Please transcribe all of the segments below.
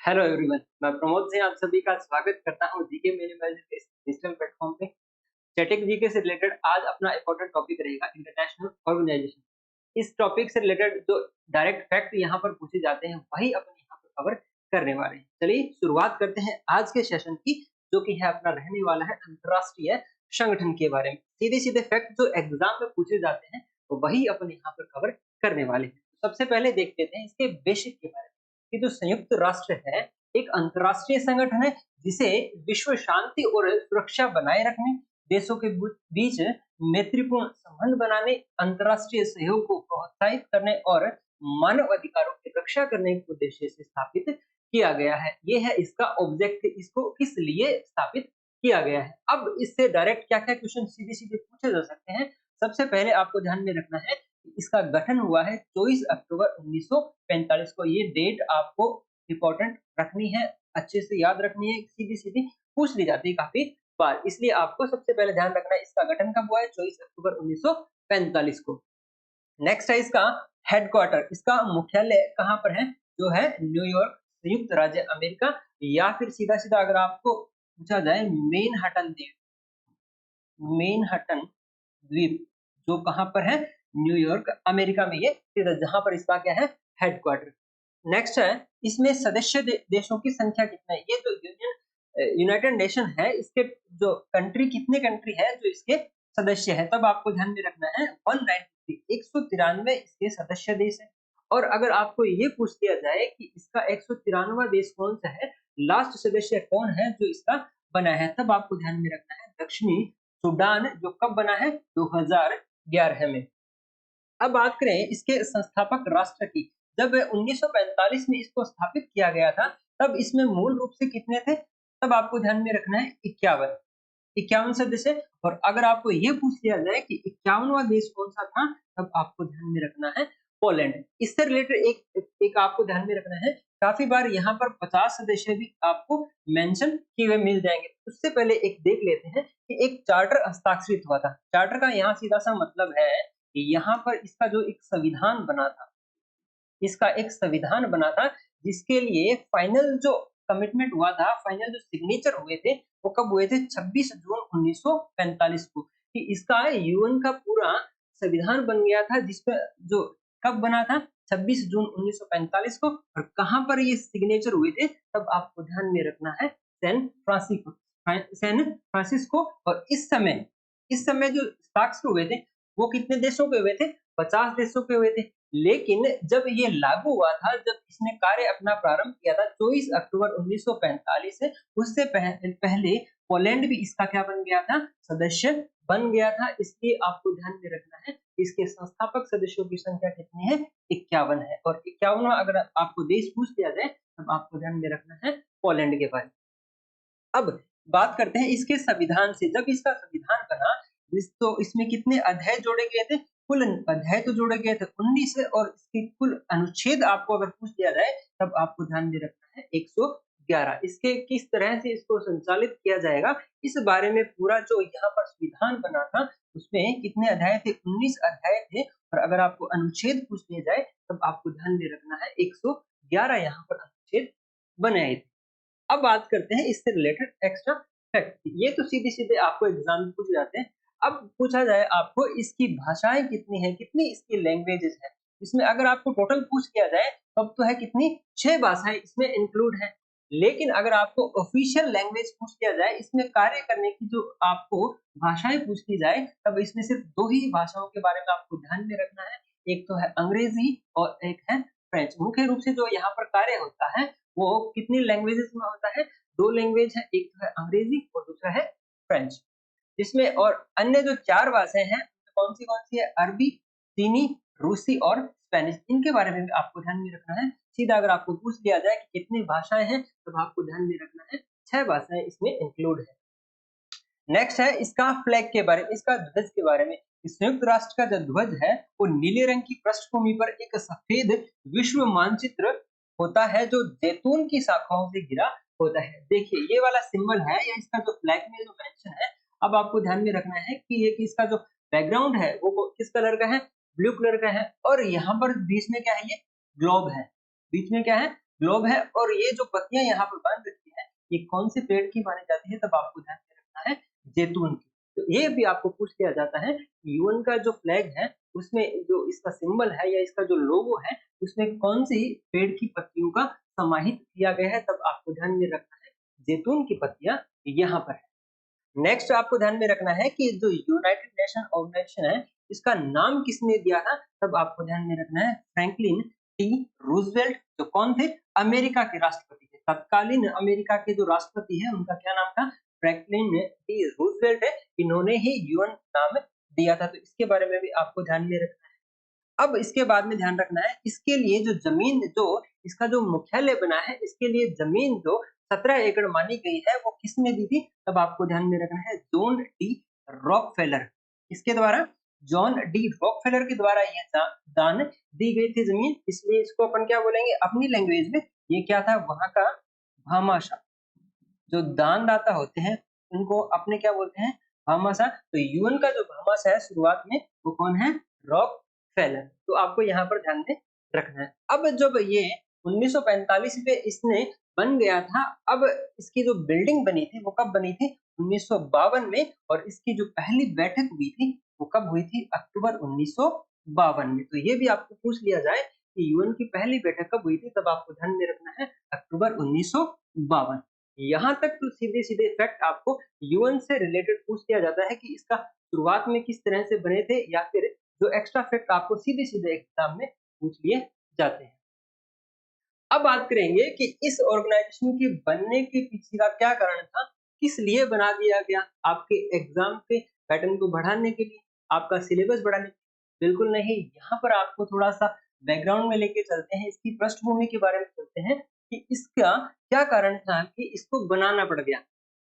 Hello everyone, मैं प्रमोद सिंह आप सभी का स्वागत करता हूँ जीके मेरे पास इस डिजिटल प्लेटफॉर्म पे। स्टैटिक जीके से रिलेटेड आज अपना इम्पोर्टेंट टॉपिक रहेगा इंटरनेशनल ऑर्गेनाइजेशन। इस टॉपिक से रिलेटेड जो डायरेक्ट फैक्ट यहाँ पर पूछे जाते हैं वही अपन यहाँ पर कवर करने वाले हैं। चलिए शुरुआत करते हैं आज के सेशन की, जो कि है अपना रहने वाला है अंतरराष्ट्रीय संगठन के बारे में। सीधे सीधे फैक्ट जो एग्जाम में पूछे जाते हैं तो वही अपन यहाँ पर कवर करने वाले हैं। सबसे पहले देख लेते हैं इसके बेसिक के बारे में कि जो संयुक्त राष्ट्र है एक अंतरराष्ट्रीय संगठन है जिसे विश्व शांति और सुरक्षा बनाए रखने, देशों के बीच मैत्रीपूर्ण संबंध बनाने, अंतरराष्ट्रीय सहयोग को प्रोत्साहित करने और मानव अधिकारों की रक्षा करने के उद्देश्य से स्थापित किया गया है। ये है इसका ऑब्जेक्ट, इसको किस लिए स्थापित किया गया है। अब इससे डायरेक्ट क्या क्या क्वेश्चन सीधे सीधे पूछे जा सकते हैं। सबसे पहले आपको ध्यान में रखना है इसका गठन हुआ है 24 अक्टूबर 1945 को। ये डेट आपको इंपॉर्टेंट रखनी है, अच्छे से याद रखनी है, सीधी सीधी पूछ ली जाती है काफी बार, इसलिए आपको सबसे पहले ध्यान रखना है इसका गठन कब हुआ है, 24 अक्टूबर 1945 को। नेक्स्ट है इसका हेडक्वार्टर, इसका मुख्यालय कहाँ पर है, जो है न्यूयॉर्क, संयुक्त राज्य अमेरिका, या फिर सीधा सीधा अगर आपको पूछा जाए मेनहट्टन द्वीप, जो कहाँ पर है, न्यूयॉर्क अमेरिका में, ये जहां पर इसका क्या है, हेडक्वार्टर। नेक्स्ट है इसमें सदस्य देशों की संख्या कितना है। ये जो यूनाइटेड नेशन है इसके जो कंट्री, कितने कंट्री है जो इसके सदस्य है, तब आपको ध्यान में रखना है 193 इसके सदस्य देश है। और अगर आपको ये पूछ दिया जाए कि इसका 193वां देश कौन सा है, लास्ट सदस्य कौन है जो इसका बना है, तब आपको ध्यान में रखना है दक्षिणी सूडान, जो कब बना है, 2011 में। अब बात करें इसके संस्थापक राष्ट्र की, जब 1945 में इसको स्थापित किया गया था तब इसमें मूल रूप से कितने थे, तब आपको ध्यान में रखना है 51 सदस्य। और अगर आपको ये पूछ लिया जाए कि 51वां देश कौन सा था, तब आपको ध्यान में रखना है पोलैंड। इससे रिलेटेड एक आपको ध्यान में रखना है, काफी बार यहाँ पर 50 सदस्य भी आपको मेंशन किए हुए मिल जाएंगे। उससे पहले एक देख लेते हैं कि एक चार्टर हस्ताक्षरित हुआ था। चार्टर का यहाँ सीधा सा मतलब है कि यहाँ पर इसका जो एक संविधान बना था, इसका एक संविधान बना था जिसके लिए फाइनल जो कमिटमेंट हुआ था, फाइनल जो सिग्नेचर हुए थे, वो कब हुए थे, 26 जून 1945 को, कि इसका यूएन का पूरा संविधान बन गया था, जिसपे जो कब बना था, 26 जून 1945 को। और कहाँ पर ये सिग्नेचर हुए थे, तब आपको ध्यान में रखना है सैन फ्रांसिस्को। और इस समय जो हस्ताक्षर हुए थे वो कितने देशों के हुए थे, 50 देशों के हुए थे। लेकिन जब ये लागू हुआ था, जब इसने कार्य अपना प्रारंभ किया था 24 अक्टूबर 1945 से, उससे पहले पोलैंड भी इसका क्या बन गया था, सदस्य बन गया था। इसलिए आपको ध्यान में रखना है इसके संस्थापक सदस्यों की संख्या कितनी है, 51 है। और 51वां अगर आपको देश पूछ दिया जाए तब आपको ध्यान में रखना है पोलैंड के बारे में। अब बात करते हैं इसके संविधान से। जब इसका संविधान बना तो इसमें कितने अध्याय जोड़े गए थे, कुल अध्याय तो जोड़े गए थे 19 है, और इसके कुल अनुच्छेद आपको अगर पूछ दिया जाए तब आपको ध्यान में रखना है 111। इसके किस तरह से इसको संचालित किया जाएगा, इस बारे में पूरा जो यहाँ पर संविधान बना था उसमें कितने अध्याय थे, 19 अध्याय थे। और अगर आपको अनुच्छेद पूछ दिया जाए तब आपको ध्यान में रखना है 111 यहाँ पर अनुच्छेद बनाए थे। अब बात करते हैं इससे रिलेटेड एक्स्ट्रा फैक्ट। ये तो सीधे सीधे आपको एग्जाम में पूछ जाते हैं। अब पूछा जाए आपको इसकी भाषाएं कितनी है, कितनी इसकी लैंग्वेजेस है, इसमें अगर आपको टोटल पूछ किया जाए तब तो है कितनी, 6 भाषाएं इसमें इंक्लूड है। लेकिन अगर आपको ऑफिशियल लैंग्वेज पूछ किया जाए, इसमें कार्य करने की जो आपको भाषाएं पूछ की जाए, तब इसमें सिर्फ 2 ही भाषाओं के बारे में आपको ध्यान में रखना है, एक तो है अंग्रेजी और एक है फ्रेंच। मुख्य रूप से जो यहाँ पर कार्य होता है वो कितनी लैंग्वेजेस में होता है, 2 लैंग्वेज है, एक तो है अंग्रेजी और दूसरा है फ्रेंच। इसमें और अन्य जो 4 भाषाएं हैं कौन सी है, अरबी, चीनी, रूसी और स्पेनिश। इनके बारे में भी आपको ध्यान में रखना है। सीधा अगर आपको पूछ दिया जाए कि कितनी भाषाएं हैं, तब आपको ध्यान में रखना है 6 भाषाएं इसमें इंक्लूड है। नेक्स्ट है इसका फ्लैग के बारे में, इसका ध्वज के बारे में। संयुक्त राष्ट्र का जो ध्वज है वो नीले रंग की पृष्ठभूमि पर एक सफेद विश्व मानचित्र होता है जो जैतून की शाखाओं से घिरा होता है। देखिए ये वाला सिंबल है या इसका जो फ्लैग में जो मेंशन है, अब आपको ध्यान में रखना है कि ये कि इसका जो बैकग्राउंड है वो किस कलर का है, ब्लू कलर का है। और यहाँ पर बीच में क्या है, ये ग्लोब है, बीच में क्या है, ग्लोब है और ये जो पत्तियां यहाँ पर बन रखी है ये कौन से पेड़ की मानी जाती है, तब आपको ध्यान में रखना है जैतून की। तो ये भी आपको पूछ लिया जाता है यूएन का जो फ्लैग है उसमें जो इसका सिंबल है या इसका जो लोगो है उसमें कौन सी पेड़ की पत्तियों का समाहित किया गया है, तब आपको ध्यान में रखना है जैतून की पत्तियां यहाँ पर है। नेक्स्ट आपको ध्यान में रखना है कि जो यूनाइटेड नेशन ऑर्गेनाइजेशन है इसका नाम किसने दिया था, तब आपको ध्यान में रखना है फ्रैंकलिन टी रूजवेल्ट, जो कौन थे, अमेरिका के राष्ट्रपति थे। तत्कालीन अमेरिका के जो राष्ट्रपति है उनका क्या नाम था, फ्रैंकलिन टी रूजवेल्ट है, इन्होंने ही यूएन नाम दिया था। तो इसके बारे में भी आपको ध्यान में रखना है। अब इसके बाद में ध्यान रखना है इसके लिए जो जमीन, जो इसका जो मुख्यालय बना है इसके लिए जमीन जो 17 एकड़ मानी गई है वो किसने दी थी, तब आपको ध्यान में रखना है जॉन डी रॉकफेलर। इसके द्वारा जॉन डी रॉकफेलर के द्वारा ये दान दी गई थी जमीन, इसलिए इसको अपन क्या बोलेंगे अपनी लैंग्वेज में, ये क्या था वहां का भामाशाह। जो दानदाता होते हैं उनको अपने क्या बोलते हैं, भामाशाह। तो यूएन का जो भामाशाह है शुरुआत में वो कौन है, रॉक फेलर। तो आपको यहाँ पर ध्यान में रखना है। अब जब ये 1945 में इसने बन गया था, अब इसकी जो बिल्डिंग बनी थी वो कब बनी थी, 1952 में, और इसकी जो पहली बैठक हुई थी वो कब हुई थी, अक्टूबर 1952 में। तो ये भी आपको पूछ लिया जाए कि यूएन की पहली बैठक कब हुई थी, तब आपको ध्यान में रखना है अक्टूबर 1952। यहाँ तक तो सीधे सीधे फैक्ट आपको यूएन से रिलेटेड पूछ लिया जाता है कि इसका शुरुआत में किस तरह से बने थे, या फिर जो एक्स्ट्रा फैक्ट आपको सीधे सीधे एग्जाम में पूछ लिए जाते हैं। अब बात करेंगे कि इस ऑर्गेनाइजेशन के बनने के पीछे का क्या कारण था, किस लिए बना दिया गया, आपके एग्जाम के पैटर्न को बढ़ाने के लिए, आपका सिलेबस बढ़ाने के लिए? बिल्कुल नहीं। यहाँ पर आपको थोड़ा सा बैकग्राउंड में लेके चलते हैं, इसकी पृष्ठभूमि के बारे में चलते हैं कि इसका क्या कारण था कि इसको बनाना पड़ गया।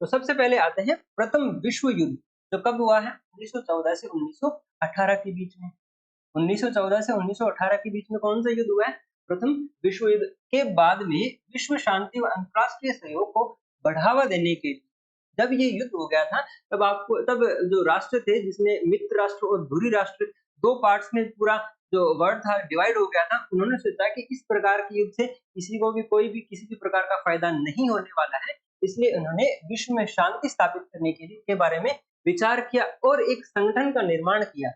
तो सबसे पहले आते हैं प्रथम विश्व युद्ध, जो कब हुआ है, 1914 से 1918 के बीच में। 1914 से 1918 के बीच में कौन सा युद्ध हुआ है, प्रथम विश्व युद्ध। के बाद में विश्व शांति व अंतरराष्ट्रीय सहयोग को बढ़ावा देने के लिए जब ये युद्ध हो गया था, तब जो राष्ट्र थे जिसमें मित्र राष्ट्र और धुरी राष्ट्र, दो पार्ट्स में पूरा जो वर्ल्ड था डिवाइड हो गया था, उन्होंने सोचा कि इस प्रकार के युद्ध से किसी को भी कोई भी किसी भी प्रकार का फायदा नहीं होने वाला है, इसलिए उन्होंने विश्व में शांति स्थापित करने के बारे में विचार किया और एक संगठन का निर्माण किया।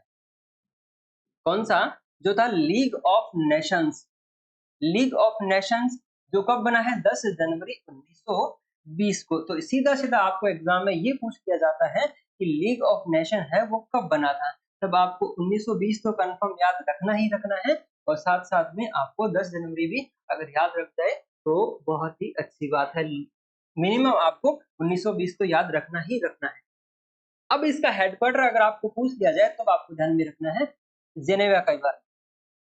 कौन सा, जो था league of Nations. League of Nations जो कब बना है, 10 जनवरी 1920 को। तो सीधा सीधा आपको एग्जाम में ये पूछ लिया जाता है कि लीग ऑफ नेशन है वो कब बना था, तब आपको 1920 तो कंफर्म याद रखना ही रखना है, और साथ साथ में आपको 10 जनवरी भी अगर याद रख जाए तो बहुत ही अच्छी बात है। मिनिमम आपको 1920 तो याद रखना ही रखना है। अब इसका हेडक्वार्टर अगर आपको पूछ लिया जाए तो आपको ध्यान में रखना है जेनेवा का बार।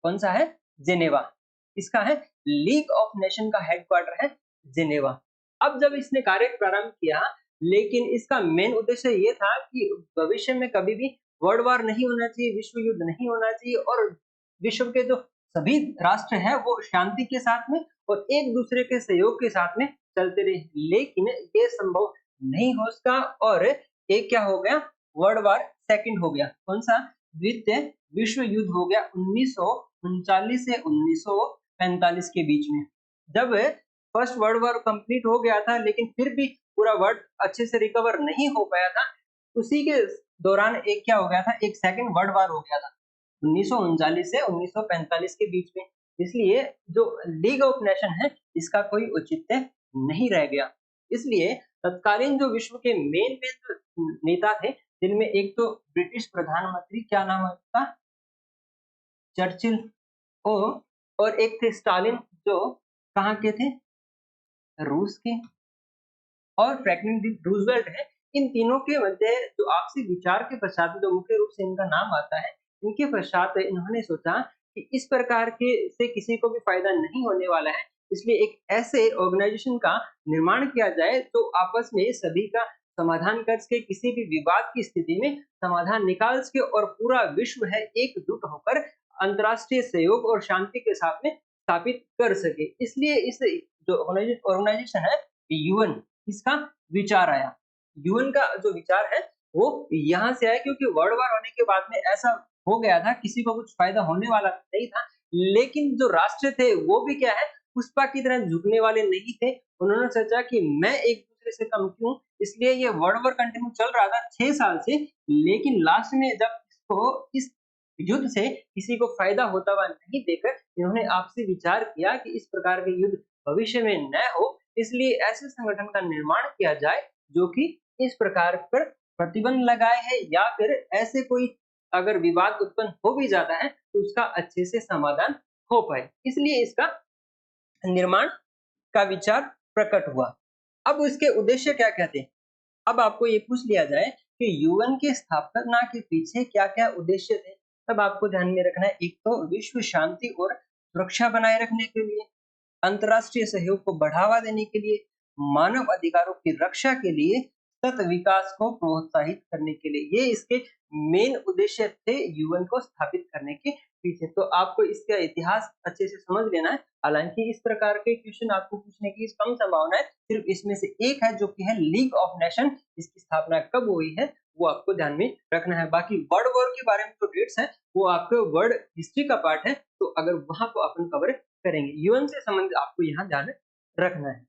कौन सा है, जेनेवा। इसका है लीग ऑफ नेशन का हेडक्वार्टर है जेनेवा। अब जब इसने कार्य प्रारंभ किया, लेकिन इसका मेन उद्देश्य ये था कि भविष्य में कभी भी वर्ल्ड वार नहीं होना चाहिए, विश्व युद्ध नहीं होना चाहिए, और विश्व के जो सभी राष्ट्र हैं वो शांति के साथ में और एक दूसरे के सहयोग के साथ में चलते रहे। लेकिन ये संभव नहीं हो सका और एक क्या हो गया, वर्ल्ड वार सेकंड हो गया। कौन सा, द्वितीय विश्व युद्ध हो गया 1939 से 1945 के बीच में। जब फर्स्ट वर्ल्ड वॉर कंप्लीट हो गया था लेकिन फिर भी पूरा वर्ल्ड अच्छे से रिकवर नहीं हो पाया था, उसी के दौरान एक क्या हो गया था, एक सेकंड वर्ल्ड वॉर हो गया था 1939 से 1945 के बीच में। इसलिए जो लीग ऑफ नेशन है इसका कोई औचित्य नहीं रह गया। इसलिए तत्कालीन जो विश्व के मेन नेता थे, जिनमें एक तो ब्रिटिश प्रधानमंत्री, क्या नाम है उसका, चर्चिल, और एक थे स्टालिन जो कहाँ के थे, रूस के, और फ्रैंकलिन डी रूजवेल्ट है। इन तीनों के मध्य जो आपसी विचार के पश्चात जो मुख्य रूप से इनका नाम आता है, इनके पश्चात इन्होंने सोचा कि इस प्रकार के से किसी को भी फायदा नहीं होने वाला है, इसलिए एक ऐसे ऑर्गेनाइजेशन का निर्माण किया जाए तो आपस में सभी का समाधान कर सके, किसी भी विवाद की स्थिति में समाधान निकाल सके और पूरा विश्व है एकजुट होकर अंतरराष्ट्रीय सहयोग और शांति के साथ में स्थापित कर सके। इसलिए इस जो ऑर्गेनाइजेशन है यूएन, इसका विचार आया। यूएन का जो विचार है वो यहाँ से आया क्योंकि वर्ल्ड वार होने के बाद में ऐसा हो गया था, किसी को कुछ फायदा होने वाला नहीं था, लेकिन जो राष्ट्र थे वो भी क्या है, पुष्पा की तरह झुकने वाले नहीं थे। उन्होंने सोचा कि मैं एक दूसरे से कम क्यों, इसलिए ये वर्ल्ड वॉर कंटिन्यू चल रहा था 6 साल से, लेकिन लास्ट में जब इस युद्ध से किसी को फायदा होता हुआ नहीं देखकर इन्होंने आपसी विचार किया कि इस प्रकार के युद्ध भविष्य में न हो, इसलिए ऐसे संगठन का निर्माण किया जाए जो कि इस प्रकार पर प्रतिबंध लगाए है, या फिर ऐसे कोई अगर विवाद उत्पन्न हो भी जाता है तो उसका अच्छे से समाधान हो पाए। इसलिए इसका निर्माण का विचार प्रकट हुआ। अब इसके उद्देश्य क्या-क्या थे? अब आपको ये पूछ लिया जाए कि यूएन की स्थापना के पीछे क्या-क्या उद्देश्य थे, तब आपको ध्यान में रखना है। एक तो विश्व शांति और सुरक्षा बनाए रखने के लिए, अंतर्राष्ट्रीय सहयोग को बढ़ावा देने के लिए, मानव अधिकारों की रक्षा के लिए, सतत विकास को प्रोत्साहित करने के लिए। ये इसके मेन उद्देश्य थे यूएन को स्थापित करने के पीछे। तो आपको इसका इतिहास अच्छे से समझ लेना है। हालांकि इस प्रकार के क्वेश्चन आपको पूछने की कम संभावना है, सिर्फ इसमें से एक है जो कि है लीग ऑफ नेशन, इसकी स्थापना कब हुई है वो आपको ध्यान में रखना है। बाकी वर्ल्ड वॉर के बारे में जो डेट्स है वो आपके वर्ल्ड हिस्ट्री का पार्ट है, तो अगर वहां को अपन कवर करेंगे। यूएन से संबंधित आपको यहाँ ध्यान रखना है।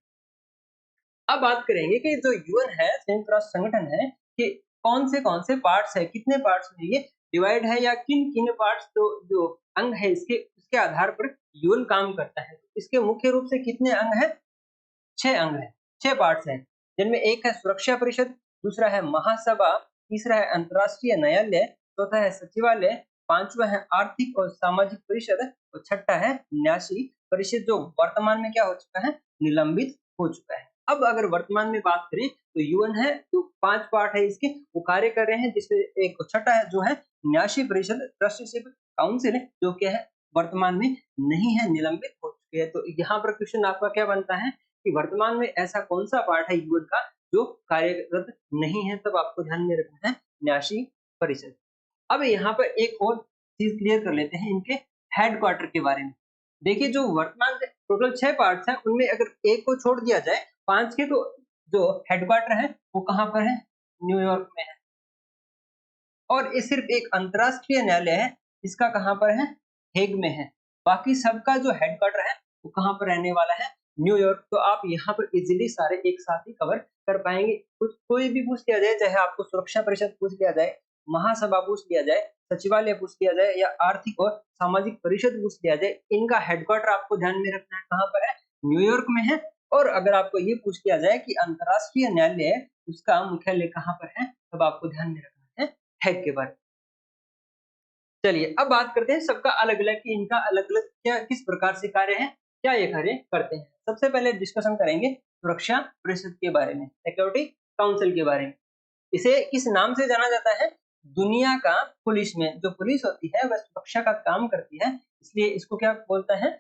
अब बात करेंगे कि जो यूएन है, संयुक्त राष्ट्र संगठन है, कि कौन से पार्ट्स है, कितने पार्ट्स में ये डिवाइड है, या किन-किन पार्ट्स जो अंग है इसके उसके आधार पर यूएन काम करता है। इसके मुख्य रूप से कितने अंग हैं? 6 अंग हैं, 6 पार्ट्स हैं, जिनमें एक है सुरक्षा परिषद, दूसरा है महासभा, तीसरा है अंतर्राष्ट्रीय न्यायालय, चौथा है सचिवालय, पांचवा है आर्थिक और सामाजिक परिषद और छठा है न्यासी परिषद, जो वर्तमान में क्या हो चुका है? निलंबित हो चुका है। अब अगर वर्तमान में बात करें तो यूएन है, तो 5 पार्ट है इसके, वो कार्य कर रहे हैं, जिसमें एक छठा है जो है न्यासी परिषद, ट्रस्टीशिप काउंसिल, जो क्या है वर्तमान में नहीं है, निलंबित हो चुके हैं। तो यहाँ पर क्वेश्चन आपका क्या बनता है कि वर्तमान में ऐसा कौन सा पार्ट है यूएन का जो कार्यरत नहीं है, तब आपको ध्यान में रखना है न्यासी परिषद। अब यहाँ पर एक और चीज क्लियर कर लेते हैं इनके हेडक्वार्टर के बारे में। देखिए जो वर्तमान में टोटल 6 पार्ट्स हैं, उनमें अगर एक को छोड़ दिया जाए 5 के, तो जो हेडक्वार्टर है वो कहाँ पर है? न्यूयॉर्क में है। और ये सिर्फ एक अंतर्राष्ट्रीय न्यायालय है, इसका कहाँ पर है? हेग में है। बाकी सबका जो हेडक्वार्टर है वो कहाँ पर रहने वाला है? न्यूयॉर्क। तो आप यहाँ पर इजीली सारे एक साथ ही कवर कर पाएंगे। कुछ कोई भी पूछ लिया जाए, चाहे आपको सुरक्षा परिषद पूछ लिया जाए, महासभा पूछ लिया जाए, सचिवालय पूछ लिया जाए, या आर्थिक और सामाजिक परिषद पूछ लिया जाए, इनका हेडक्वार्टर आपको ध्यान में रखना है कहाँ पर है? न्यूयॉर्क में है। और अगर आपको ये पूछ लिया जाए कि अंतर्राष्ट्रीय न्यायालय उसका मुख्यालय कहाँ पर है, तब आपको ध्यान में रखना है हेग के बारे में। चलिए अब बात करते हैं सबका अलग-अलग, कि इनका अलग-अलग क्या किस प्रकार से कार्य है, क्या ये कार्य करते हैं। सबसे पहले डिस्कशन करेंगे सुरक्षा परिषद के बारे में, सिक्योरिटी काउंसिल के बारे में। इसे किस नाम से जाना जाता है? दुनिया का पुलिस में जो पुलिस होती है वह सुरक्षा का काम करती है, इसलिए इसको क्या बोलता है?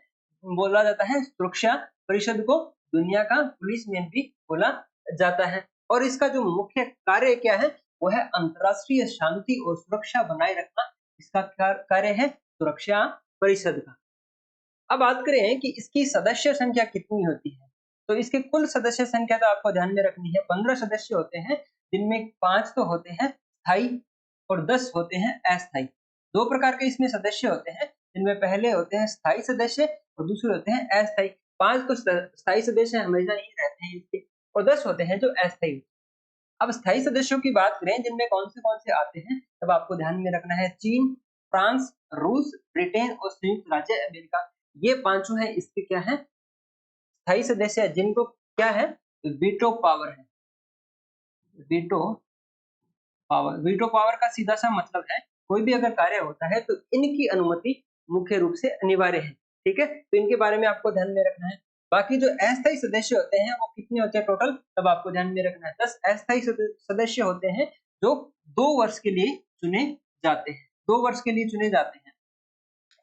बोला जाता है सुरक्षा परिषद को दुनिया का पुलिस मैन भी बोला जाता है। और इसका जो मुख्य कार्य क्या है? वो है अंतर्राष्ट्रीय शांति और सुरक्षा बनाए रखना, इसका कार्य है सुरक्षा परिषद का। अब बात करें कि इसकी सदस्य संख्या कितनी होती है, तो इसके कुल सदस्य संख्या तो आपको ध्यान में रखनी है। 15 सदस्य होते हैं, जिनमें 5 तो होते हैं स्थायी और 10 होते हैं अस्थायी। दो प्रकार के इसमें सदस्य होते हैं, जिनमें पहले होते हैं स्थायी सदस्य और दूसरे होते हैं अस्थायी। 5 तो स्थायी सदस्य हमेशा ही रहते हैं इसके, और 10 होते हैं जो अस्थायी। अब स्थायी सदस्यों की बात करें, जिनमें कौन से आते हैं, तब आपको ध्यान में रखना है चीन, फ्रांस, रूस, ब्रिटेन और संयुक्त राज्य अमेरिका। ये पांचों हैं इसके क्या है? स्थायी सदस्य, जिनको क्या है? वीटो पावर है। वीटो वीटो पावर का सीधा सा मतलब है कोई भी अगर कार्य होता है तो इनकी अनुमति मुख्य रूप से अनिवार्य है। ठीक है, तो इनके बारे में आपको ध्यान में रखना है। बाकी जो अस्थायी सदस्य होते हैं वो कितने होते हैं टोटल, तब आपको ध्यान में रखना है 10 अस्थायी सदस्य होते हैं, जो 2 वर्ष के लिए चुने जाते हैं। 2 वर्ष के लिए चुने जाते हैं।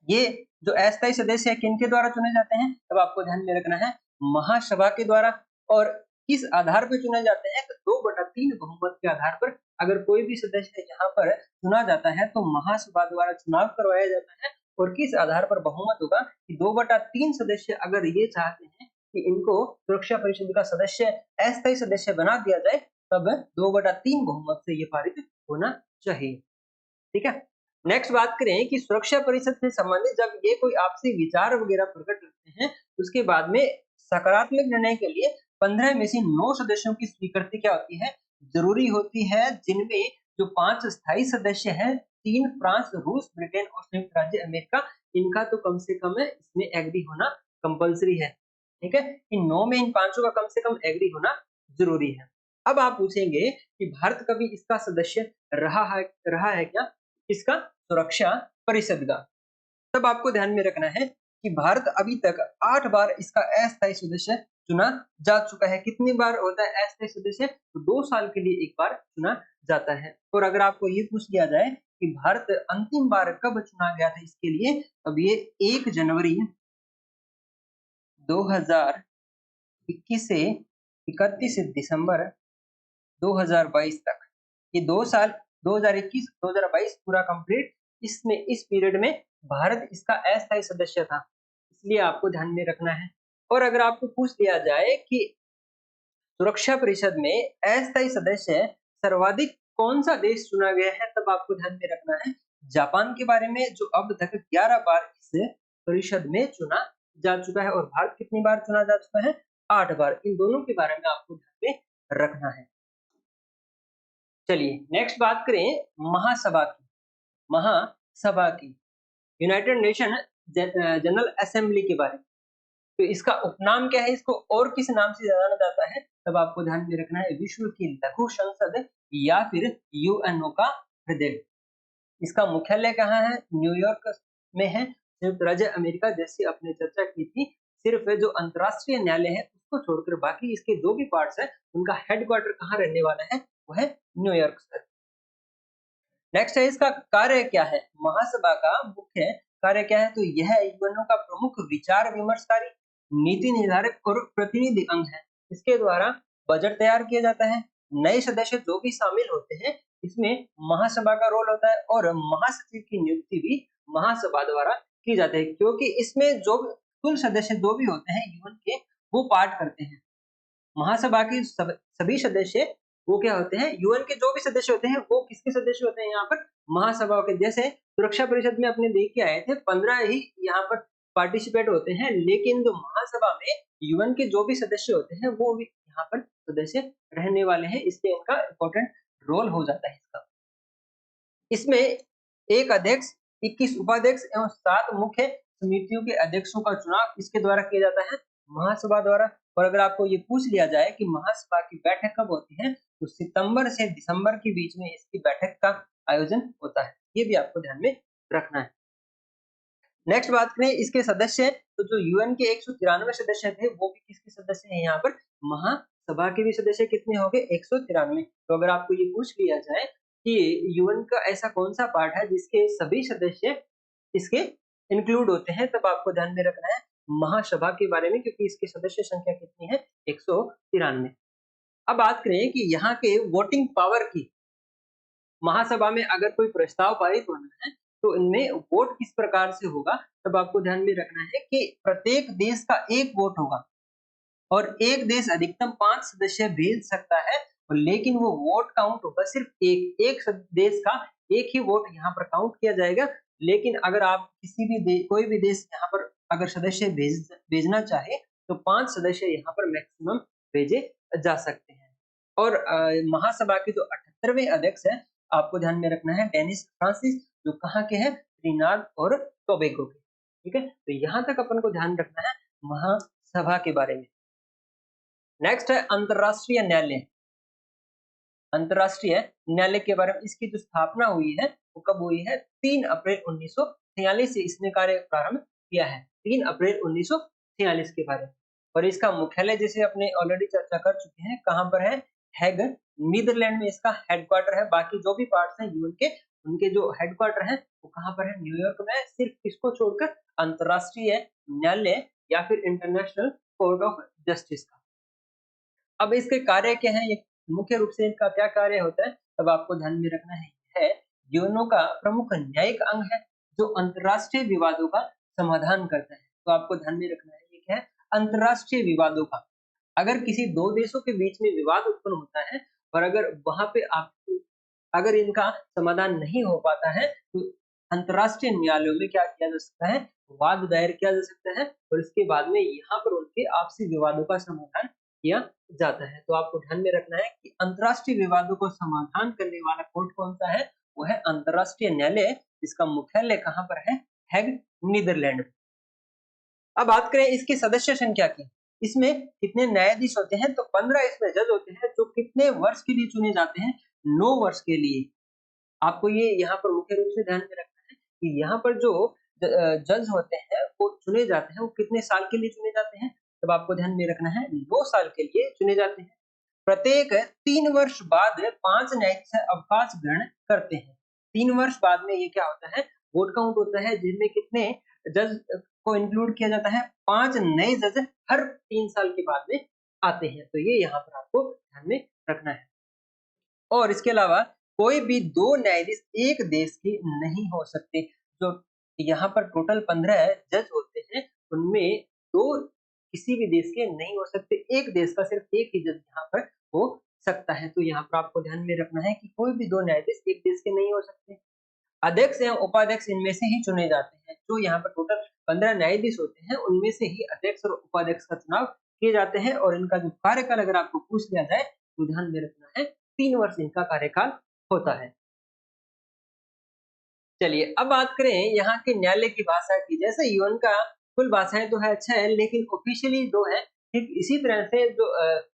ये जो अस्थायी सदस्य है किनके द्वारा चुने जाते हैं, तब आपको ध्यान में रखना है महासभा के द्वारा। और किस आधार पर चुने जाते हैं, तो 2/3 बहुमत के आधार पर अगर कोई भी सदस्य यहाँ पर चुना जाता है तो महासभा द्वारा चुनाव करवाया जाता है। और किस आधार पर बहुमत होगा कि 2/3 सदस्य अगर ये चाहते हैं कि इनको सुरक्षा परिषद का सदस्य अस्थायी सदस्य बना दिया जाए, तब 2/3 बहुमत से ये पारित होना चाहिए। ठीक है, नेक्स्ट बात करें कि सुरक्षा परिषद से संबंधित जब ये कोई आपसी विचार वगैरह प्रकट करते हैं उसके बाद में सकारात्मक निर्णय के लिए 15 में से 9 सदस्यों की स्वीकृति क्या होती है, जरूरी होती है, जिनमें जो 5 स्थायी सदस्य हैं, 3 फ्रांस, रूस, ब्रिटेन और संयुक्त राज्य अमेरिका, इनका तो कम से कम इसमें एग्री होना कंपल्सरी है। ठीक है, इन 9 में इन पांचों का कम से कम एग्री होना जरूरी है। अब आप पूछेंगे कि भारत कभी इसका सदस्य रहा है क्या, इसका सुरक्षा परिषद का? तब आपको ध्यान में रखना है कि भारत अभी तक 8 बार इसका अस्थायी सदस्य चुना जा चुका है। कितनी बार होता है अस्थायी सदस्य? तो 2 साल के लिए एक बार चुना जाता है। और अगर आपको ये पूछ लिया जाए कि भारत अंतिम बार कब चुना गया था इसके लिए, अब ये 1 जनवरी 2021 से 31 दिसंबर 2022 तक, ये 2 साल 2021-2022 पूरा कंप्लीट, इसमें इस पीरियड में भारत इसका अस्थायी सदस्य था, इसलिए आपको ध्यान में रखना है। और अगर आपको पूछ लिया जाए कि सुरक्षा परिषद में अस्थायी सदस्य सर्वाधिक कौन सा देश चुना गया है, तब आपको ध्यान में रखना है जापान के बारे में, जो अब तक 11 बार इस परिषद में चुना जा चुका है। और भारत कितनी बार चुना जा चुका है? 8 बार। इन दोनों के बारे में आपको ध्यान में रखना है। चलिए नेक्स्ट बात करें महासभा की। महासभा की यूनाइटेड नेशन जनरल असेंबली के बारे में। तो इसका उपनाम क्या है, इसको और किस नाम से जाना जाता है, तब आपको ध्यान में रखना है विश्व की लघु संसद या फिर यूएनओ का हृदय। इसका मुख्यालय कहाँ है? न्यूयॉर्क में है, संयुक्त राज्य अमेरिका। जैसे अपने चर्चा की थी, सिर्फ जो अंतरराष्ट्रीय न्यायालय है उसको छोड़कर बाकी इसके जो भी पार्ट्स है उनका हेडक्वार्टर कहाँ रहने वाला है, वो है न्यूयॉर्क शहर। नेक्स्ट है इसका कार्य क्या है, महासभा का मुख्य कार्य क्या है? तो यह यूएनओ का प्रमुख विचार विमर्शकारी, नीति निर्धारक और प्रतिनिधि अंग है। इसके द्वारा बजट तैयार किया जाता है। नए सदस्य जो भी शामिल होते हैं इसमें महासभा का रोल होता है, और महासचिव की नियुक्ति भी महासभा द्वारा की जाती है, क्योंकि इसमें जो कुल सदस्य जो भी होते हैं यूएन के, वो पार्ट करते हैं। महासभा के सभी सदस्य वो क्या होते हैं, यूएन के जो भी सदस्य होते हैं वो किसके सदस्य होते हैं यहाँ पर? महासभा के। जैसे सुरक्षा परिषद में अपने देख के आए थे 15 ही यहाँ पर पार्टिसिपेट होते हैं, लेकिन जो महासभा में यूएन के जो भी सदस्य होते हैं वो भी यहाँ पर सदस्य रहने वाले हैं, इसलिए इनका इम्पोर्टेंट रोल हो जाता है इसका। इसमें एक अध्यक्ष, 21 उपाध्यक्ष एवं 7 मुख्य समितियों के अध्यक्षों का चुनाव किसके द्वारा किया जाता है? महासभा द्वारा। और अगर आपको ये पूछ लिया जाए कि महासभा की बैठक कब होती है, तो सितंबर से दिसंबर के बीच में इसकी बैठक का आयोजन होता है। ये भी आपको ध्यान में रखना है। नेक्स्ट बात करें इसके सदस्य, तो जो यूएन के 193 सदस्य थे वो भी किसके सदस्य हैं यहाँ पर? महासभा के भी सदस्य कितने हो गए? 193। तो अगर आपको ये पूछ लिया जाए कि यूएन का ऐसा कौन सा पार्ट है जिसके सभी सदस्य इसके इंक्लूड होते हैं, तब आपको ध्यान में रखना है महासभा के बारे में, क्योंकि इसकी सदस्य संख्या कितनी है? 193। अब बात करें कि यहाँ के वोटिंग पावर की। महासभा में अगर कोई प्रस्ताव पारित होना है तो इनमें वोट किस प्रकार से होगा, तब आपको ध्यान में रखना है कि प्रत्येक देश का एक वोट होगा, और एक देश अधिकतम 5 सदस्य भेज सकता है, लेकिन वो वोट काउंट होगा सिर्फ एक देश का एक ही वोट यहाँ पर काउंट किया जाएगा। लेकिन अगर आप किसी भी कोई भी देश यहाँ पर अगर सदस्य भेजना चाहे तो 5 सदस्य यहाँ पर मैक्सिमम भेजे जा सकते हैं। और महासभा के जो 78वें अध्यक्ष है, आपको ध्यान में रखना है डेनिस फ्रांसिस, जो कहाँ के हैं? त्रिनाद और टोबैगो के। ठीक है, तो यहाँ तक अपन को ध्यान रखना है महासभा के बारे में। नेक्स्ट है अंतरराष्ट्रीय न्यायालय। अंतरराष्ट्रीय न्यायालय के बारे में, इसकी जो स्थापना हुई है वो कब हुई है? 3 अप्रैल 1946 से इसने कार्य प्रारंभ किया है। 3 अप्रैल 1946 के बारे में। और इसका मुख्यालय जैसे अपने ऑलरेडी चर्चा कर चुके हैं, कहाँ पर है? हैग, नीदरलैंड में इसका हेडक्वार्टर है। बाकी जो भी पार्ट्स हैं यूएन के, उनके जो हेडक्वार्टर है वो कहाँ पर है? न्यूयॉर्क में है। सिर्फ इसको छोड़कर अंतरराष्ट्रीय न्यायालय या फिर इंटरनेशनल कोर्ट ऑफ जस्टिस का। अब इसके कार्य क्या है, ये मुख्य रूप से इनका क्या कार्य होता है, तब आपको ध्यान में रखना है यूएनओ का प्रमुख न्यायिक अंग है, जो अंतरराष्ट्रीय विवादों का समाधान करता है। तो आपको ध्यान में रखना है ये क्या है? अंतरराष्ट्रीय विवादों का। अगर किसी दो देशों के बीच में विवाद उत्पन्न होता है और अगर वहां पे आप अगर इनका समाधान नहीं हो पाता है, तो अंतर्राष्ट्रीय न्यायालयों में क्या किया जा सकता है, वाद दायर किया जा सकता है और इसके बाद में यहाँ पर उनके आपसी विवादों का समाधान किया जाता है। तो आपको ध्यान में रखना है कि अंतर्राष्ट्रीय विवादों को समाधान करने वाला कोर्ट कौन सा है, वो है अंतर्राष्ट्रीय न्यायालय, जिसका मुख्यालय कहाँ पर है, हैग, नीदरलैंड। अब बात करें इसकी सदस्य संख्या की, इसमें कितने न्यायाधीश होते हैं, तो 15 इसमें जज होते हैं जो कितने वर्ष के लिए चुने जाते हैं, 9 वर्ष के लिए। आपको ये यहाँ पर मुख्य रूप से ध्यान में रखना है कि यहाँ पर जो जज होते हैं वो चुने जाते हैं, वो कितने साल के लिए चुने जाते हैं, तब आपको ध्यान में रखना है 2 साल के लिए चुने जाते हैं। प्रत्येक 3 वर्ष बाद 5 न्यायाधीश अवकाश ग्रहण करते हैं। 3 वर्ष बाद में ये क्या होता है, वोट काउंट होता है, जिनमें कितने जज को इंक्लूड किया जाता है, 5 नए जज हर 3 साल के बाद में आते हैं। तो ये यहाँ पर आपको ध्यान में रखना है। और इसके अलावा कोई भी 2 न्यायाधीश एक देश के नहीं हो सकते। जो यहाँ पर टोटल 15 जज होते हैं, उनमें 2 किसी भी देश के नहीं हो सकते, एक देश का सिर्फ एक ही जज यहाँ पर हो सकता है। तो यहाँ पर आपको ध्यान में रखना है कि कोई भी 2 न्यायाधीश एक देश के नहीं हो सकते। अध्यक्ष एवं उपाध्यक्ष इनमें से ही चुने जाते हैं। जो यहाँ पर टोटल 15 न्यायाधीश होते हैं, उनमें से ही अध्यक्ष और उपाध्यक्ष का चुनाव किए जाते हैं और इनका जो कार्यकाल अगर आपको पूछ लिया जाए तो ध्यान में रखना है 3 वर्ष इनका कार्यकाल होता है। चलिए अब बात करें यहाँ के न्यायालय की भाषा की। जैसे यूएन का कुल भाषाएं तो है अच्छा है, लेकिन ऑफिशियली 2 है। ठीक इसी तरह से जो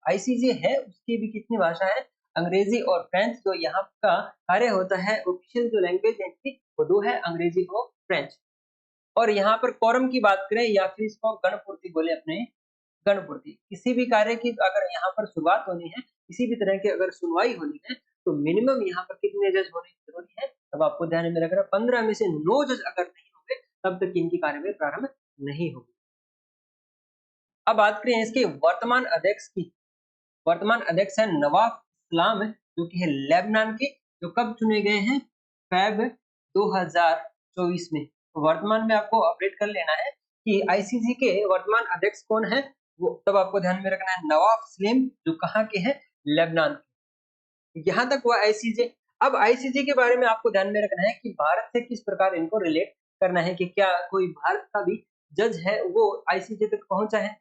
आईसीजे है उसकी भी कितनी भाषा है, अंग्रेजी और फ्रेंच। जो यहाँ का कार्य होता है, ऑफिशियल जो लैंग्वेज है वो 2 है, अंग्रेजी और फ्रेंच। और यहाँ पर कोरम की बात करें या फिर इसको गणपूर्ति बोले अपने, गणपूर्ति। किसी भी कार्य की अगर यहाँ पर शुरुआत होनी है, किसी भी तरह की अगर सुनवाई होनी है, तो मिनिमम यहाँ पर कितने जज होने जरूरी है, तब आपको ध्यान में रखना 15 में से 9 जज अगर नहीं होंगे तब तक इनकी कार्यवाही प्रारंभ नहीं होगी। अब बात करें इसके वर्तमान अध्यक्ष की। वर्तमान अध्यक्ष है नवाब इस्लाम, जो कि है लेबनान के, जो कब चुने गए हैं, फेब 2024 में। तो वर्तमान में आपको अपडेट कर लेना है कि आईसीजे के वर्तमान अध्यक्ष कौन है, वो तब आपको ध्यान में रखना है नवाब इस्लाम, जो कहाँ के हैं, लेबनान के। यहाँ तक हुआ आईसीजे। अब आईसीजे के बारे में आपको ध्यान में रखना है कि भारत से किस प्रकार इनको रिलेट करना है, कि क्या कोई भारत का भी जज है वो आईसीजे तक पहुंचा है।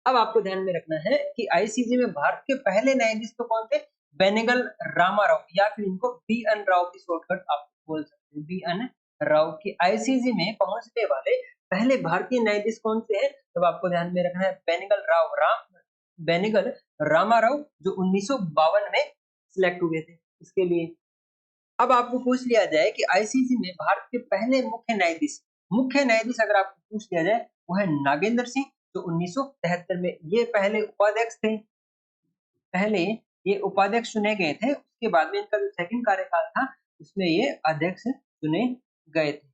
अब आपको ध्यान में रखना है कि आईसीजे में भारत के पहले न्यायाधीश तो कौन थे, बेनेगल रामाराव, या फिर इनको बी.एन. राव की शॉर्टकट आप बोल सकते हैं, बी.एन. राव। की आईसीजे में पहुंचने वाले पहले भारतीय न्यायाधीश कौन से हैं, तब आपको ध्यान में रखना है बेनेगल रामाराव, जो 1952 में सिलेक्ट हुए थे इसके लिए। अब आपको पूछ लिया जाए कि आईसीजे में भारत के पहले मुख्य न्यायाधीश अगर आपको पूछ लिया जाए, वो है नागेंद्र सिंह, जो 1973 में ये पहले उपाध्यक्ष थे। पहले ये उपाध्यक्ष चुने गए थे, उसके बाद में इनका जो सेकंड कार्यकाल था उसमें ये अध्यक्ष चुने गए थे।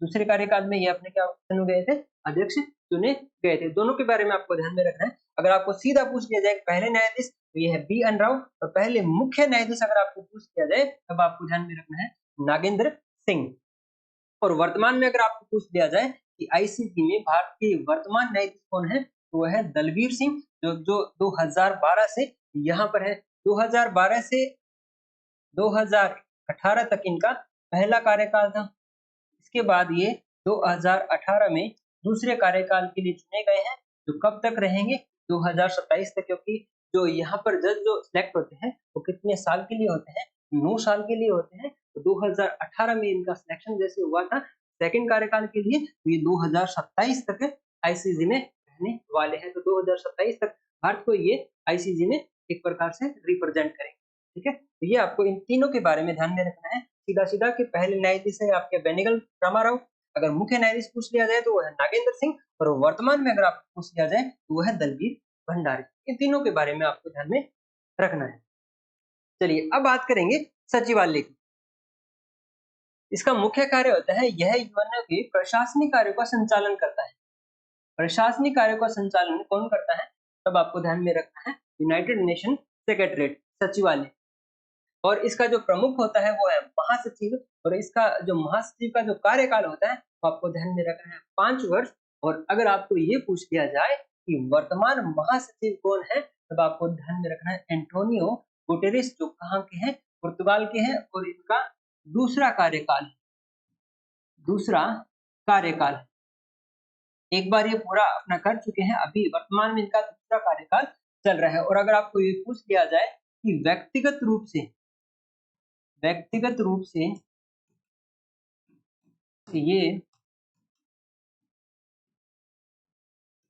दूसरे कार्यकाल में ये अपने क्या चुने गए थे, अध्यक्ष चुने गए थे। दोनों के बारे में आपको ध्यान में रखना है। अगर आपको सीधा पूछ लिया जाए पहले न्यायाधीश, तो ये है बी.एन. राव, और पहले मुख्य न्यायाधीश अगर आपको पूछ लिया जाए तब आपको ध्यान में रखना है नागेंद्र सिंह। और वर्तमान में अगर आपको पूछ लिया जाए कि आईसीजे में भारत के वर्तमान न्यायाधीश कौन है, तो वह है दलबीर सिंह, जो 2012 से यहाँ पर है। 2012 से 2018 तक इनका पहला कार्यकाल था। इसके बाद ये 2018 में दूसरे कार्यकाल के लिए चुने गए हैं, जो कब तक रहेंगे, 2027 तक। क्योंकि जो यहाँ पर जज जो सिलेक्ट होते हैं वो कितने साल के लिए होते हैं, 9 साल के लिए होते हैं। तो 2018 में इनका सिलेक्शन जैसे हुआ था सेकंड कार्यकाल के लिए, तो ये 2027 तक आईसीजे में रहने वाले हैं। तो 2027 तक भारत को ये आईसीजे में एक प्रकार से रिप्रेजेंट करेंगे। ठीक है, तो ये आपको इन तीनों के बारे में ध्यान में रखना है। सीधा कि पहले न्यायाधीश है आपके बेनेगल रामाराव, अगर मुख्य न्यायाधीश पूछ लिया जाए तो वो है नागेंद्र सिंह, और वर्तमान में अगर आपको पूछ लिया जाए तो वो है दलबीर भंडारी। इन तीनों के बारे में आपको ध्यान में रखना है। चलिए अब बात करेंगे सचिवालय की। इसका मुख्य कार्य होता है, यह यूएन के प्रशासनिक कार्यों का संचालन करता है। प्रशासनिक कार्यों का संचालन कौन करता है, तब आपको ध्यान में रखना है यूनाइटेड नेशन सेक्रेटरीट, सचिवालय। और इसका जो प्रमुख होता है वो है महासचिव, और इसका जो महासचिव का जो कार्यकाल होता है वो आपको ध्यान में रखना है 5 वर्ष। और अगर आपको ये पूछ लिया जाए कि वर्तमान महासचिव कौन है, तब आपको ध्यान में रखना है एंटोनियो गुटेरेस, जो कहाँ के हैं, पुर्तगाल के हैं, और इनका दूसरा कार्यकाल दूसरा कार्यकाल। एक बार ये पूरा अपना कर चुके हैं, अभी वर्तमान में इनका दूसरा कार्यकाल चल रहा है। और अगर आपको ये पूछ लिया जाए कि व्यक्तिगत रूप से ये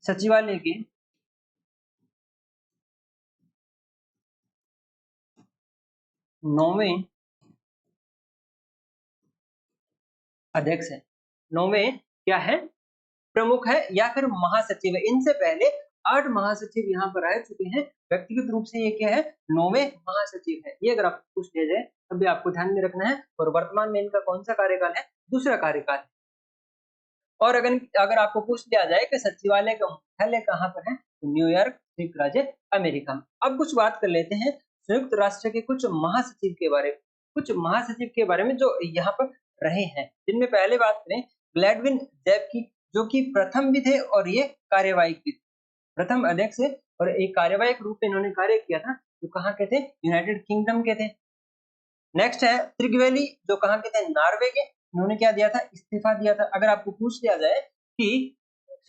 सचिवालय के 9वें अध्यक्ष है, 9वें क्या है, प्रमुख है या फिर महासचिव है। इनसे पहले 8 महासचिव यहाँ पर रह चुके हैं। व्यक्तिगत रूप से ये क्या है, 9वें महासचिव है। ये अगर आपको पूछ लिया जाए तब भी आपको ध्यान में रखना है। और वर्तमान में इनका कौन सा कार्यकाल है, दूसरा कार्यकाल है। और अगर अगर आपको पूछ लिया जाए कि सचिवालय का मुख्यालय कहाँ पर है, तो न्यूयॉर्क संयुक्त राज्य अमेरिका में। अब कुछ बात कर लेते हैं संयुक्त राष्ट्र के कुछ महासचिव के बारे में। कुछ महासचिव के बारे में जो यहाँ पर रहे हैं, जिनमें पहले बात करें ग्लैडविन ज़ैप की, जो कि प्रथम भी थे और ये कार्यवाहक भी थे। प्रथम अध्यक्ष और एक कार्यवाहक रूप में इन्होंने कार्य किया था, जो कहाँ के थे, यूनाइटेड किंगडम के थे। नेक्स्ट है त्रिगवेली, जो कहाँ के थे, नॉर्वे के। इन्होंने क्या दिया था, इस्तीफा दिया था। अगर आपको पूछ लिया जाए कि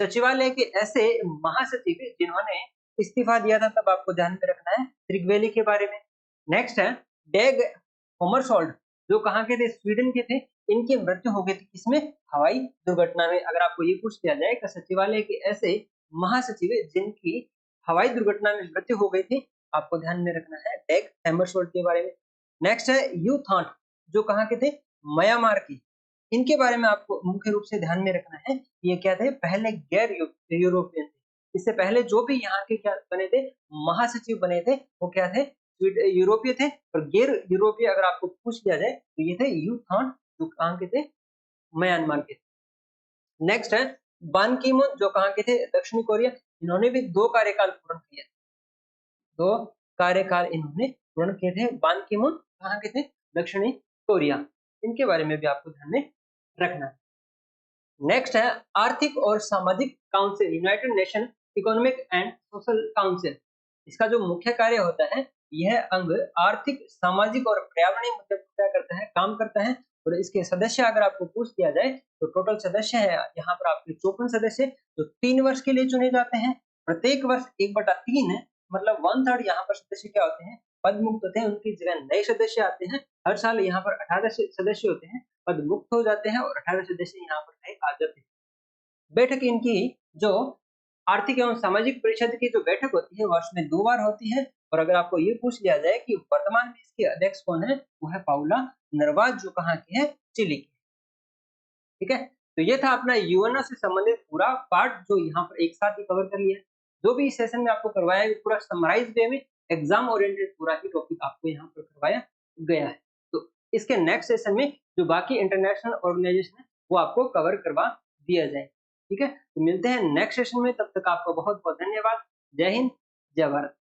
सचिवालय के ऐसे महासचिव जिन्होंने इस्तीफा दिया था, तब आपको ध्यान में रखना है त्रिगवेली के बारे में। नेक्स्ट है डेग होमरसोल्ड, जो कहाँ के थे, स्वीडन के थे। इनकी मृत्यु हो गई थी किसमें, हवाई दुर्घटना में। अगर आपको ये पूछ लिया जाए कि सचिवालय के ऐसे महासचिव जिनकी हवाई दुर्घटना में मृत्यु हो गई थी, आपको ध्यान में रखना है डेग होमरसोल्ड के बारे में। नेक्स्ट है यू थॉट, जो कहाँ के थे, म्यांमार के। इनके बारे में आपको मुख्य रूप से ध्यान में रखना है, ये क्या थे, पहले गैर यूरोपियन थे। इससे पहले जो भी यहाँ के क्या बने थे, महासचिव बने थे, वो क्या थे, यूरोपीय थे। और गैर यूरोपीय अगर आपको पूछ लिया जाए तो ये थे यू थॉट, जो कहाँ के थे, म्यांमार के। नेक्स्ट है बान की मून, जो कहाँ के थे, दक्षिणी कोरिया। इन्होंने भी 2 कार्यकाल पूर्ण किए, 2 कार्यकाल इन्होंने पूर्ण किए थे। बान की मून कहाँ के थे, दक्षिणी कोरिया। इनके बारे में भी आपको ध्यान में रखना है। नेक्स्ट है आर्थिक और सामाजिक council, United nation economic and social council. इसका जो मुख्य कार्य होता है, यह अंग आर्थिक, सामाजिक और पर्यावरणीय मुद्दे पर क्या करता है, काम करता है। और इसके सदस्य अगर आपको पूछ दिया जाए तो टोटल सदस्य है यहाँ पर आपके 54 सदस्य, जो 3 वर्ष के लिए चुने जाते हैं। प्रत्येक वर्ष 1/3 मतलब 1/3 यहाँ पर सदस्य क्या होते हैं, पद मुक्त होते हैं। उनकी जगह नए सदस्य आते हैं। हर साल यहाँ पर 18 सदस्य होते हैं, पद मुक्त हो जाते हैं और 18 सदस्य यहाँ पर नए आ जाते हैं। बैठक इनकी जो आर्थिक एवं सामाजिक परिषद की जो बैठक होती है, वर्ष में 2 बार होती है। और अगर आपको ये पूछ लिया जाए कि वर्तमान में इसके अध्यक्ष कौन है, वो है पाउला नरवाज, जो कहाँ के हैं, चिली के। ठीक है, तो ये था अपना यूएनओ से संबंधित पूरा पार्ट, जो यहाँ पर एक साथ ही कवर कर लिया। जो भी इस सेशन में आपको करवाया है, पूरा समराइज वे में एग्जाम ओरिएंटेड पूरा ही टॉपिक आपको यहाँ पर करवाया गया है। तो इसके नेक्स्ट सेशन में जो बाकी इंटरनेशनल ऑर्गेनाइजेशन है, वो आपको कवर करवा दिया जाए। ठीक है, तो मिलते हैं नेक्स्ट सेशन में। तब तक आपको बहुत बहुत धन्यवाद। जय हिंद, जय भारत।